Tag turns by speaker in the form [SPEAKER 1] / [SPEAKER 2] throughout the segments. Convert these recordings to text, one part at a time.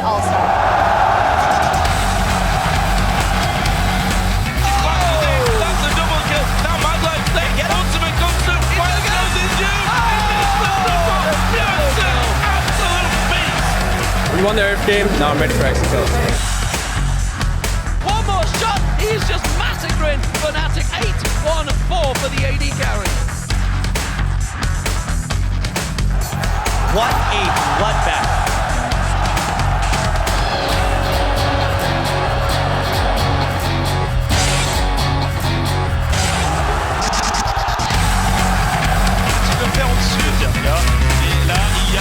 [SPEAKER 1] All-Star.
[SPEAKER 2] We won the Earth game, now I'm ready for Mexico.
[SPEAKER 3] One more shot, he's just massacring Fnatic. 8-1-4 for the AD carry.
[SPEAKER 4] What a bloodbath.
[SPEAKER 5] Tu peux faire au-dessus, Zerga. Et là, il y a...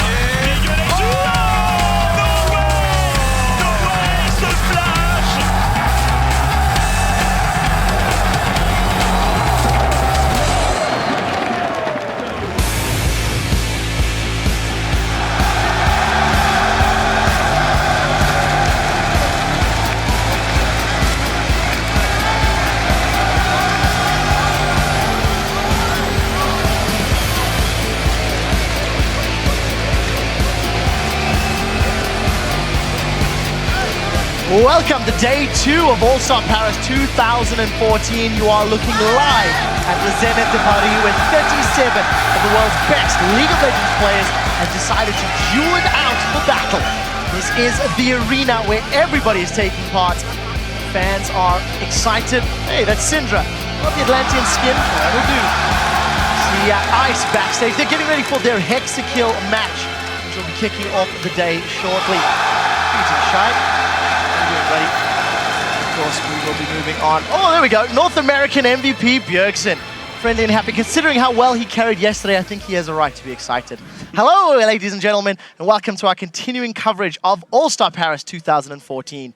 [SPEAKER 6] Welcome to day 2 of All-Star Paris 2014. You are looking live at the Zenith de Paris where 37 of the world's best League of Legends players have decided to duel it out for battle. This is the arena where everybody is taking part. Fans are excited. Hey, that's Syndra. Got the Atlantean skin. That'll do. See Ice backstage. They're getting ready for their Hexakill match, which will be kicking off the day shortly. Beating Shy. Buddy. Of course, we will be moving on. Oh, there we go. North American MVP Bjergsen. Friendly and happy. Considering how well he carried yesterday, I think he has a right to be excited. Hello, ladies and gentlemen, and welcome to our continuing coverage of All-Star Paris 2014.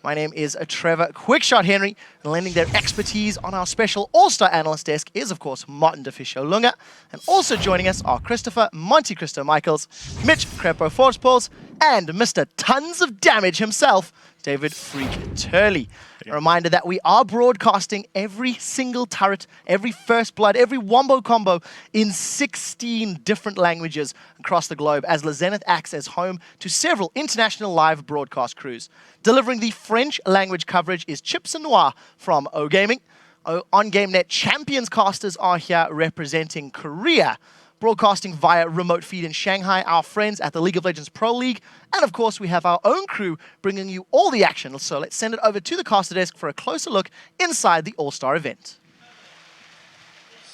[SPEAKER 6] My name is Trevor Quickshot Henry, and lending their expertise on our special All-Star Analyst desk is, of course, Martin DeFiscio Lunga. And also joining us are Christopher Monte Cristo Michaels, Mitch Crepo Forspals, and Mr. Tons of Damage himself, David Freak Turley. A reminder that we are broadcasting every single turret, every first blood, every wombo combo in 16 different languages across the globe as La Zenith acts as home to several international live broadcast crews. Delivering the French language coverage is Chips and Noir from O Gaming. On GameNet Champions casters are here representing Korea. Broadcasting via remote feed in Shanghai, our friends at the League of Legends Pro League. And of course, we have our own crew bringing you all the action. So let's send it over to the caster desk for a closer look inside the All-Star event.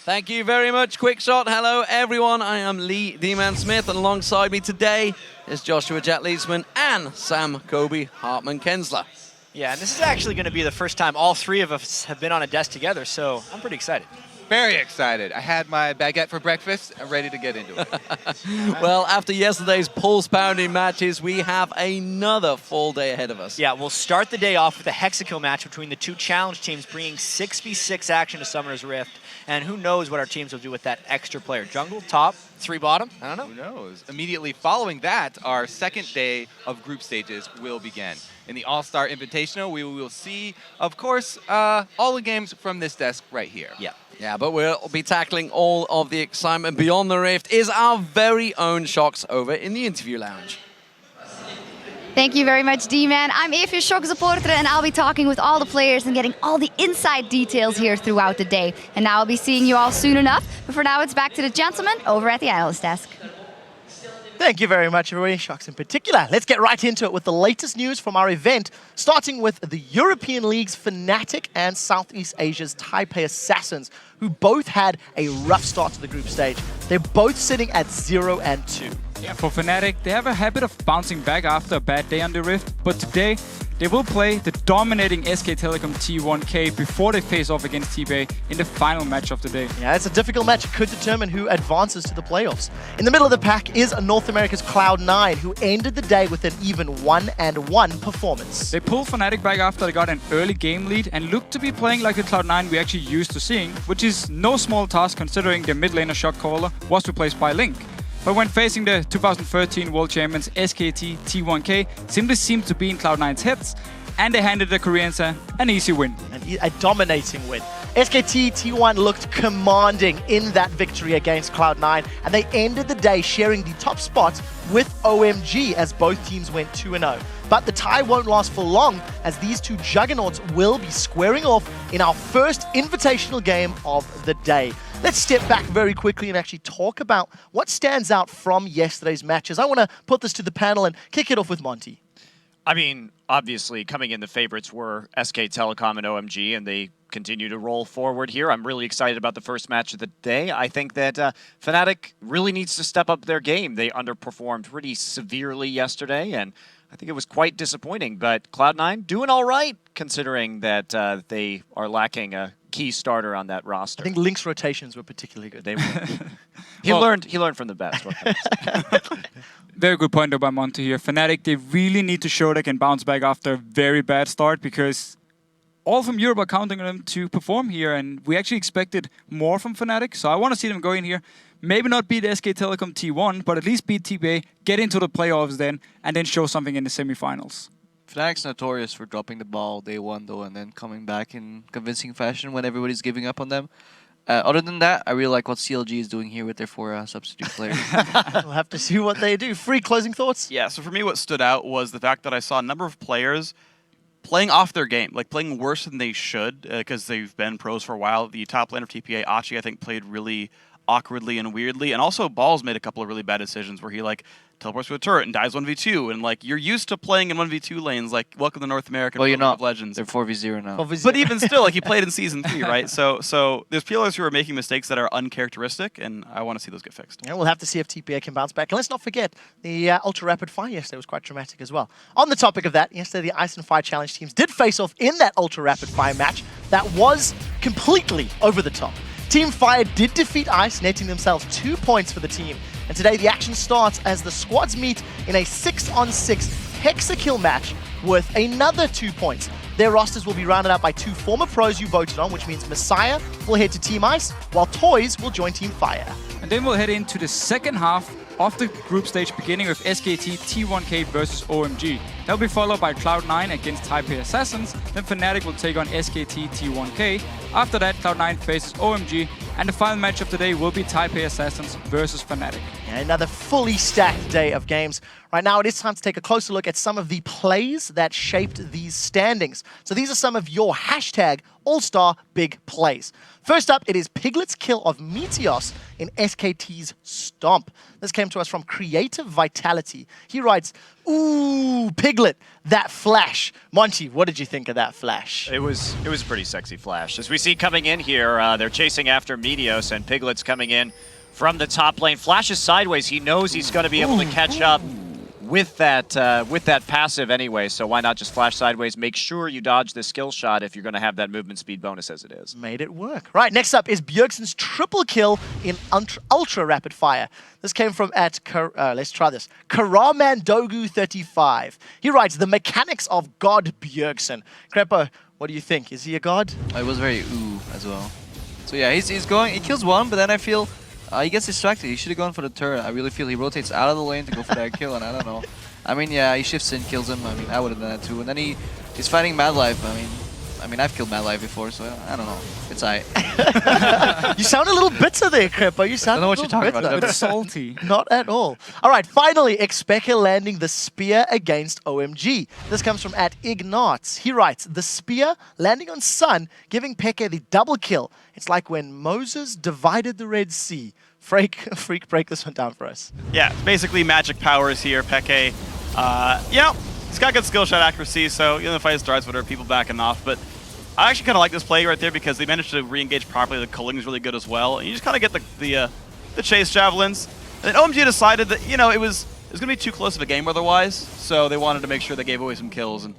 [SPEAKER 3] Thank you very much, Quickshot. Hello, everyone. I am Lee D-Man Smith, and alongside me today is Joshua Jet Leedsman and Sam Kobe Hartman Kensler.
[SPEAKER 4] Yeah, and this is actually going to be the first time all three of us have been on a desk together, so I'm pretty excited.
[SPEAKER 7] Very excited. I had my baguette for breakfast. I'm ready to get into it.
[SPEAKER 3] Well, after yesterday's pulse-pounding matches, we have another full day ahead of us.
[SPEAKER 4] Yeah, we'll start the day off with a Hexakill match between the two challenge teams, bringing 6v6 action to Summoner's Rift. And who knows what our teams will do with that extra player. Jungle, top, 3 bottom? I don't know.
[SPEAKER 7] Who knows? Immediately following that, our second day of group stages will begin. In the All-Star Invitational, we will see, of course, all the games from this desk right here.
[SPEAKER 3] Yeah, but we'll be tackling all of the excitement beyond the Rift is our very own Shocks over in the interview lounge.
[SPEAKER 1] Thank you very much, D-Man. I'm Evie Shock supporter, and I'll be talking with all the players and getting all the inside details here throughout the day. And now I'll be seeing you all soon enough. But for now, it's back to the gentlemen over at the analyst desk.
[SPEAKER 6] Thank you very much, everybody, Shocks in particular. Let's get right into it with the latest news from our event, starting with the European League's Fnatic and Southeast Asia's Taipei Assassins, who both had a rough start to the group stage. They're both sitting at 0-2.
[SPEAKER 8] Yeah, for Fnatic, they have a habit of bouncing back after a bad day on the Rift, but today they will play the dominating SK Telecom T1K before they face off against T-Bay in the final match of the day.
[SPEAKER 6] Yeah, it's a difficult match. It could determine who advances to the playoffs. In the middle of the pack is North America's Cloud9, who ended the day with an even 1-1 performance.
[SPEAKER 8] They pulled Fnatic back after they got an early game lead and looked to be playing like the Cloud9 we actually used to seeing, which is no small task considering their mid laner Shock Caller was replaced by Link. But when facing the 2013 World Champions SKT T1K, simply seemed to be in Cloud9's heads, and they handed the Koreans an easy win.
[SPEAKER 6] A dominating win. SKT T1 looked commanding in that victory against Cloud9, and they ended the day sharing the top spot with OMG as both teams went 2-0. But the tie won't last for long, as these two juggernauts will be squaring off in our first invitational game of the day. Let's step back very quickly and actually talk about what stands out from yesterday's matches. I want to put this to the panel and kick it off with Monty.
[SPEAKER 9] I mean, obviously, coming in, the favorites were SK Telecom and OMG, and they continue to roll forward here. I'm really excited about the first match of the day. I think that Fnatic really needs to step up their game. They underperformed pretty severely yesterday, and I think it was quite disappointing. But Cloud9 doing all right, considering that they are lacking a key starter on that roster.
[SPEAKER 6] I think Link's rotations were particularly good.
[SPEAKER 9] They were. He learned from the best. What can I say?
[SPEAKER 8] Very good point though by Monty here. Fnatic, they really need to show they can bounce back after a very bad start, because all from Europe are counting on them to perform here, and we actually expected more from Fnatic. So I want to see them go in here, maybe not beat SK Telecom T1, but at least beat TPA, get into the playoffs then, and then show something in the semifinals.
[SPEAKER 10] Fnatic's notorious for dropping the ball day one though, and then coming back in convincing fashion when everybody's giving up on them. Other than that, I really like what CLG is doing here with their 4 substitute players.
[SPEAKER 6] We'll have to see what they do. Free closing thoughts?
[SPEAKER 11] Yeah, so for me what stood out was the fact that I saw a number of players playing off their game, like playing worse than they should, because they've been pros for a while. The top laner of TPA, Achi, I think played really awkwardly and weirdly, and also Balls made a couple of really bad decisions where he like teleports to a turret and dies 1v2, and like you're used to playing in 1v2 lanes, like welcome to North American
[SPEAKER 10] well, you're
[SPEAKER 11] League
[SPEAKER 10] not.
[SPEAKER 11] of Legends.
[SPEAKER 10] They're 4v0 now.
[SPEAKER 6] 4v0.
[SPEAKER 11] But even still, like he played in Season 3, right? So there's players who are making mistakes that are uncharacteristic, and I want to see those get fixed.
[SPEAKER 6] Yeah, we'll have to see if TPA can bounce back. And let's not forget, the Ultra Rapid Fire yesterday was quite dramatic as well. On the topic of that, yesterday the Ice and Fire Challenge teams did face off in that Ultra Rapid Fire match that was completely over the top. Team Fire did defeat Ice, netting themselves 2 points for the team. And today the action starts as the squads meet in a 6-on-6 hexakill match worth another 2 points. Their rosters will be rounded out by 2 former pros you voted on, which means Messiah will head to Team Ice, while Toys will join Team Fire.
[SPEAKER 8] And then we'll head into the second half of the group stage, beginning with SKT T1K versus OMG. That'll be followed by Cloud9 against Taipei Assassins, then Fnatic will take on SKT T1K. After that, Cloud9 faces OMG, and the final match of the day will be Taipei Assassins versus Fnatic.
[SPEAKER 6] Yeah, another fully stacked day of games. Right now, it is time to take a closer look at some of the plays that shaped these standings. So these are some of your hashtag All-Star big plays. First up, it is Piglet's kill of Meteos in SKT's Stomp. This came to us from Creative Vitality. He writes, "Ooh, Piglet, that flash." Monty, what did you think of that flash?
[SPEAKER 9] It was a pretty sexy flash. As we see coming in here, they're chasing after Meteos, and Piglet's coming in from the top lane. Flashes sideways. He knows he's going to be able to catch up with that passive anyway, so why not just flash sideways? Make sure you dodge the skill shot if you're going to have that movement speed bonus as it is.
[SPEAKER 6] Made it work. Right, next up is Bjergsen's triple kill in Ultra Rapid Fire. This came from let's try this. Karamandogu35. He writes, "The mechanics of God Bjergsen." Crepo, what do you think? Is he a god?
[SPEAKER 10] It was very ooh as well. So yeah, he's going, he kills one, but then I feel he gets distracted. He should have gone for the turret. I really feel he rotates out of the lane to go for that kill, and I don't know. I mean, yeah, he shifts in, kills him. I mean, I would have done that too. And then he's fighting Mad Life. I mean, I've killed Mad Life before, so I don't know. It's aight.
[SPEAKER 6] You sound a little bitter there, Crepo. You sound
[SPEAKER 10] I don't know what you're talking about.
[SPEAKER 8] It's salty.
[SPEAKER 6] Not at all. All right, finally, Expecka landing the spear against OMG. This comes from @Ignatz. He writes, "The spear landing on Sun, giving Peke the double kill. It's like when Moses divided the Red Sea." Freak, break this one down for us.
[SPEAKER 11] Yeah, basically magic powers here. Peke, he's got good skill shot accuracy, so the fight starts with people backing off. But I actually kind of like this play right there because they managed to re-engage properly. The culling is really good as well. And you just kind of get the chase javelins. And then OMG decided that it was going to be too close of a game otherwise, so they wanted to make sure they gave away some kills and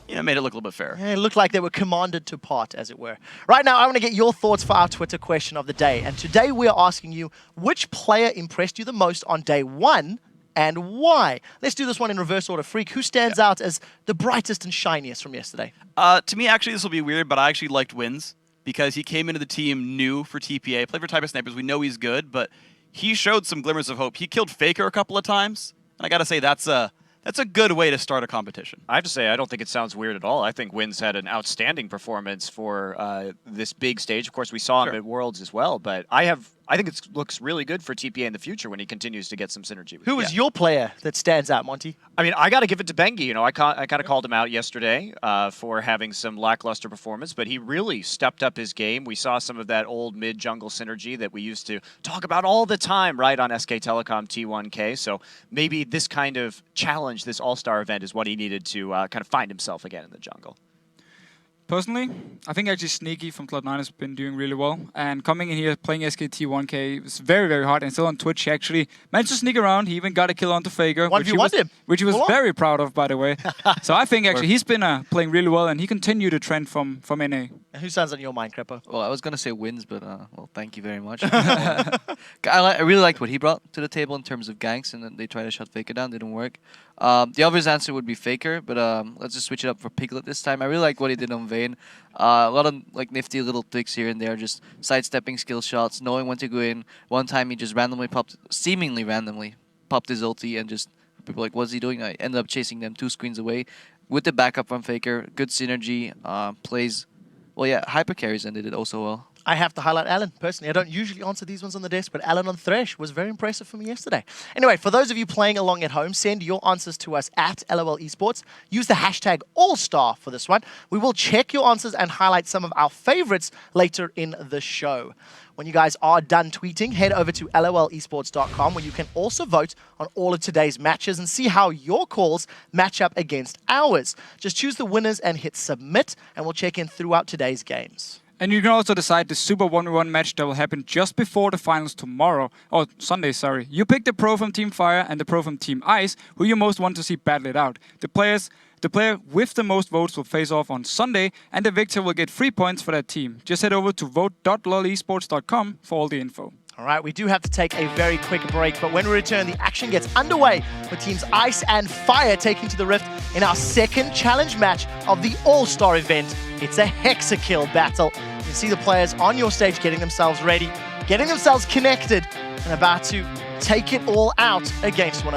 [SPEAKER 11] made it look a little bit fair.
[SPEAKER 6] Yeah, it looked like they were commanded to part, as it were. Right now, I want to get your thoughts for our Twitter question of the day. And today we are asking you, which player impressed you the most on day one and why? Let's do this one in reverse order. Freak, who stands out as the brightest and shiniest from yesterday?
[SPEAKER 11] To me, actually, this will be weird, but I actually liked Wins because he came into the team new for TPA, played for Taipei Snipers. We know he's good, but he showed some glimmers of hope. He killed Faker a couple of times, and I got to say, that's a good way to start a competition.
[SPEAKER 9] I have to say, I don't think it sounds weird at all. I think Wins had an outstanding performance for this big stage. Of course, we saw him at Worlds as well, but I have I think it looks really good for TPA in the future when he continues to get some synergy.
[SPEAKER 6] Who is your player that stands out, Monty?
[SPEAKER 9] I mean, I got to give it to Bengi. You know, I kind of called him out yesterday for having some lackluster performance, but he really stepped up his game. We saw some of that old mid-jungle synergy that we used to talk about all the time, right, on SK Telecom T1K. So maybe this kind of challenge, this All-Star event, is what he needed to kind of find himself again in the jungle.
[SPEAKER 8] Personally, I think actually Sneaky from Cloud9 has been doing really well. And coming in here, playing SKT1K was very, very hard. And still on Twitch, he actually managed to sneak around. He even got a kill onto Faker, which he was very proud of, by the way. So I think actually he's been playing really well, and he continued the trend from NA.
[SPEAKER 6] And who stands on your mind, Creppo?
[SPEAKER 10] Well, I was going to say wins, but well, thank you very much. I really liked what he brought to the table in terms of ganks, and then they tried to shut Faker down, didn't work. The obvious answer would be Faker, but let's just switch it up for Piglet this time. I really like what he did on Vayne. A lot of like nifty little tricks here and there, just sidestepping skill shots, knowing when to go in. One time he just seemingly randomly popped his ulti, and just people were like, what's he doing? I ended up chasing them 2 screens away with the backup from Faker. Good synergy, plays. Well, yeah, hyper carries and did it also well.
[SPEAKER 6] I have to highlight Alan, personally. I don't usually answer these ones on the desk, but Alan on Thresh was very impressive for me yesterday. Anyway, for those of you playing along at home, send your answers to us at LOL Esports. Use the hashtag AllStar for this one. We will check your answers and highlight some of our favorites later in the show. When you guys are done tweeting, head over to lolesports.com, where you can also vote on all of today's matches and see how your calls match up against ours. Just choose the winners and hit submit, and we'll check in throughout today's games.
[SPEAKER 8] And you can also decide the Super 1v1 match that will happen just before the finals tomorrow. Or Sunday, sorry. You pick the pro from Team Fire and the pro from Team Ice, who you most want to see battle it out. The player with the most votes will face off on Sunday, and the victor will get 3 points for that team. Just head over to vote.lolesports.com for all the info.
[SPEAKER 6] All right, we do have to take a very quick break, but when we return, the action gets underway with teams Ice and Fire taking to the Rift in our second challenge match of the All-Star event. It's a Hexakill battle. You see the players on your stage getting themselves ready, getting themselves connected, and about to take it all out against one another.